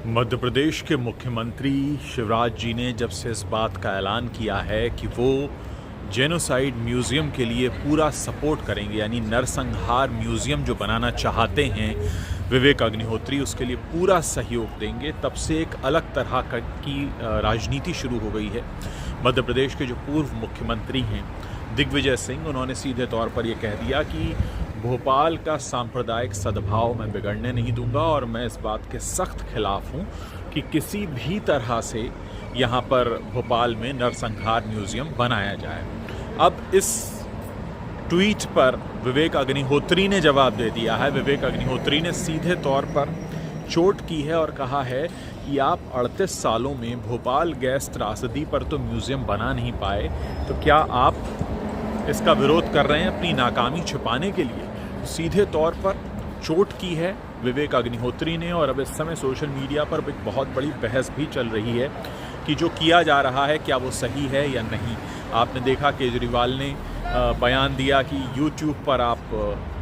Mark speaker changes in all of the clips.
Speaker 1: मध्य प्रदेश के मुख्यमंत्री शिवराज जी ने जब से इस बात का ऐलान किया है कि वो जेनोसाइड म्यूज़ियम के लिए पूरा सपोर्ट करेंगे, यानी नरसंहार म्यूज़ियम जो बनाना चाहते हैं विवेक अग्निहोत्री, उसके लिए पूरा सहयोग देंगे, तब से एक अलग तरह की राजनीति शुरू हो गई है। मध्य प्रदेश के जो पूर्व मुख्यमंत्री हैं दिग्विजय सिंह, उन्होंने सीधे तौर पर यह कह दिया कि भोपाल का सांप्रदायिक सद्भाव मैं बिगड़ने नहीं दूंगा और मैं इस बात के सख्त खिलाफ हूं कि किसी भी तरह से यहां पर भोपाल में नरसंहार म्यूज़ियम बनाया जाए। अब इस ट्वीट पर विवेक अग्निहोत्री ने जवाब दे दिया है। विवेक अग्निहोत्री ने सीधे तौर पर चोट की है और कहा है कि आप 38 सालों में भोपाल गैस त्रासदी पर तो म्यूज़ियम बना नहीं पाए, तो क्या आप इसका विरोध कर रहे हैं अपनी नाकामी छुपाने के लिए? सीधे तौर पर चोट की है विवेक अग्निहोत्री ने। और अब इस समय सोशल मीडिया पर एक बहुत बड़ी बहस भी चल रही है कि जो किया जा रहा है क्या वो सही है या नहीं। आपने देखा केजरीवाल ने बयान दिया कि YouTube पर आप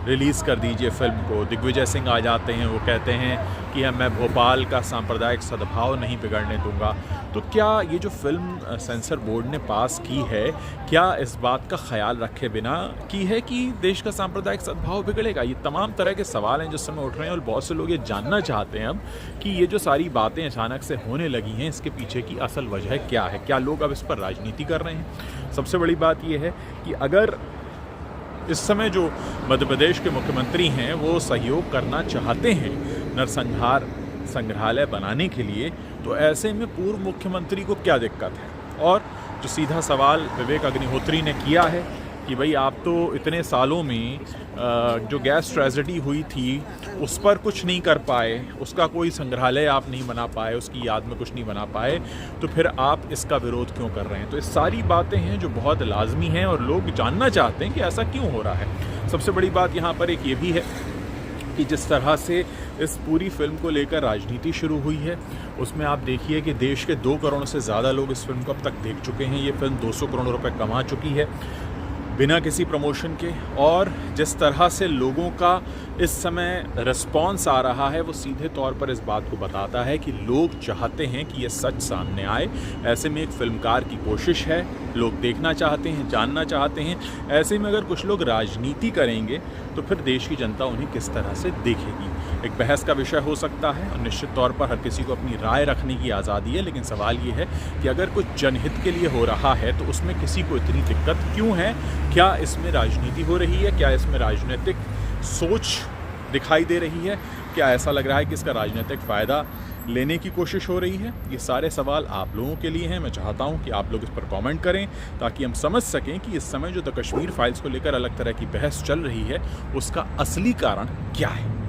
Speaker 1: रिलीज़ कर दीजिए फिल्म को। दिग्विजय सिंह आ जाते हैं, वो कहते हैं कि मैं भोपाल का सांप्रदायिक सद्भाव नहीं बिगड़ने दूंगा। तो क्या ये जो फिल्म सेंसर बोर्ड ने पास की है, क्या इस बात का ख्याल रखे बिना की है कि देश का सांप्रदायिक सद्भाव बिगड़ेगा? ये तमाम तरह के सवाल हैं जिस समय उठ रहे हैं और बहुत से लोग ये जानना चाहते हैं अब कि ये जो सारी बातें अचानक से होने लगी हैं, इसके पीछे की असल वजह क्या है? क्या लोग अब इस पर राजनीति कर रहे हैं? सबसे बड़ी बात यह है कि अगर इस समय जो मध्य प्रदेश के मुख्यमंत्री हैं वो सहयोग करना चाहते हैं नरसंहार संग्रहालय बनाने के लिए, तो ऐसे में पूर्व मुख्यमंत्री को क्या दिक्कत है? और जो सीधा सवाल विवेक अग्निहोत्री ने किया है कि भाई आप तो इतने सालों में जो गैस ट्रेजेडी हुई थी उस पर कुछ नहीं कर पाए, उसका कोई संग्रहालय आप नहीं बना पाए, उसकी याद में कुछ नहीं बना पाए, तो फिर आप इसका विरोध क्यों कर रहे हैं? तो ये सारी बातें हैं जो बहुत लाजमी हैं और लोग जानना चाहते हैं कि ऐसा क्यों हो रहा है। सबसे बड़ी बात यहाँ पर एक ये भी है कि जिस तरह से इस पूरी फिल्म को लेकर राजनीति शुरू हुई है, उसमें आप देखिए कि देश के 2 करोड़ से ज़्यादा लोग इस फिल्म को अब तक देख चुके हैं। ये फिल्म 200 करोड़ रुपए कमा चुकी है बिना किसी प्रमोशन के। और जिस तरह से लोगों का इस समय रिस्पॉन्स आ रहा है, वो सीधे तौर पर इस बात को बताता है कि लोग चाहते हैं कि ये सच सामने आए। ऐसे में एक फिल्मकार की कोशिश है, लोग देखना चाहते हैं, जानना चाहते हैं। ऐसे में अगर कुछ लोग राजनीति करेंगे तो फिर देश की जनता उन्हें किस तरह से देखेगी? एक बहस का विषय हो सकता है और निश्चित तौर पर हर किसी को अपनी राय रखने की आज़ादी है, लेकिन सवाल ये है कि अगर कुछ जनहित के लिए हो रहा है तो उसमें किसी को इतनी दिक्कत क्यों है? क्या इसमें राजनीति हो रही है? क्या इसमें राजनीतिक सोच दिखाई दे रही है? क्या ऐसा लग रहा है कि इसका राजनीतिक फ़ायदा लेने की कोशिश हो रही है? ये सारे सवाल आप लोगों के लिए हैं। मैं चाहता हूं कि आप लोग इस पर कमेंट करें ताकि हम समझ सकें कि इस समय जो द कश्मीर फाइल्स को लेकर अलग तरह की बहस चल रही है उसका असली कारण क्या है।